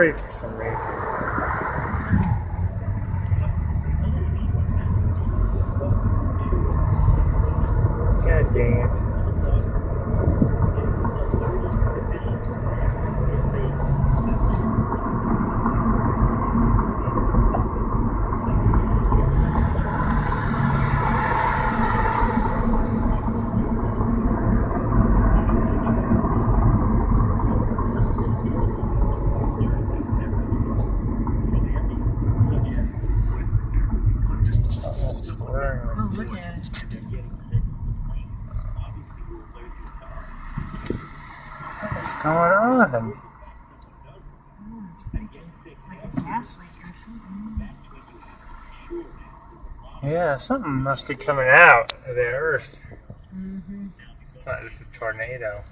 blurry for some reason. God dang it. That's blurring. Oh, look at it. What's going on? Oh, it's pretty good. Like a gas leak or something. Yeah, something must be coming out of the earth. Mm-hmm. It's not just a tornado.